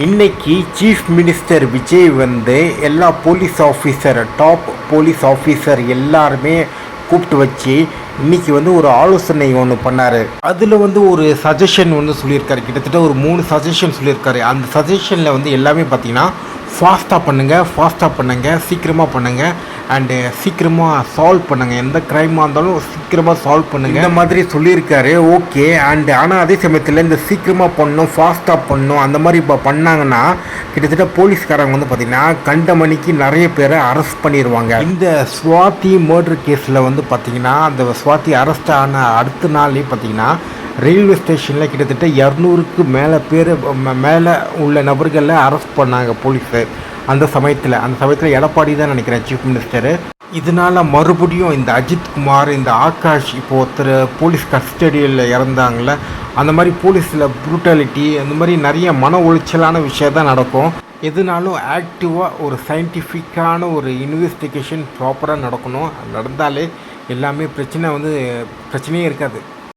இன்னைக்கு chief minister Vijay வந்து எல்லா டாப் போலீஸ் ஆஃபீஸர் எல்லாருமே கூப்பிட்டு வச்சு இன்றைக்கி வந்து ஒரு ஆலோசனை ஒன்று பண்ணார். அதில் வந்து ஒரு சஜஷன் வந்து சொல்லியிருக்காரு. கிட்டத்தட்ட ஒரு 3 சஜஷன் சொல்லியிருக்காரு. அந்த சஜஷனில் வந்து எல்லாமே பார்த்திங்கன்னா ஃபாஸ்ட்டாக பண்ணுங்கள், சீக்கிரமாக பண்ணுங்கள், அண்டு சீக்கிரமாக சால்வ் பண்ணுங்கள், எந்த க்ரைமாக இருந்தாலும் சீக்கிரமாக சால்வ் பண்ணுங்கள், இந்த மாதிரி சொல்லியிருக்காரு. ஓகே. ஆனால் அதே சமயத்தில் இந்த சீக்கிரமாக பண்ணணும், ஃபாஸ்ட்டாக பண்ணணும், அந்த மாதிரி இப்போ பண்ணாங்கன்னா கிட்டத்தட்ட போலீஸ்காரங்க வந்து பார்த்திங்கன்னா கண்ட மணிக்கு நிறைய பேரை அரெஸ்ட் பண்ணிடுவாங்க. இந்த ஸ்வாதி மர்டர் கேஸில் வந்து பார்த்திங்கன்னா அந்த ஸ்வாதி அரெஸ்ட் ஆன அடுத்த நாள்லேயே பார்த்திங்கன்னா ரயில்வே ஸ்டேஷனில் கிட்டத்தட்ட 200க்கு மேலே உள்ள நபர்களை அரெஸ்ட் பண்ணாங்க போலீஸு. அந்த சமயத்தில் எடப்பாடி தான் நினைக்கிறேன் சீஃப் மினிஸ்டரு. இதனால் மறுபடியும் இந்த அஜித்குமார், இந்த ஆகாஷ், இப்போ ஒருத்தர் போலீஸ் கஸ்டடியில் இறந்தாங்கள, அந்த மாதிரி போலீஸில் ப்ரூட்டாலிட்டி, அந்த மாதிரி நிறைய மன உளைச்சலான விஷயம் தான் நடக்கும். எதுனாலும் ஆக்டிவாக ஒரு சயின்டிஃபிக்கான ஒரு இன்வெஸ்டிகேஷன் ப்ராப்பராக நடக்கணும். நடந்தாலே எல்லாமே பிரச்சனையே இருக்காது.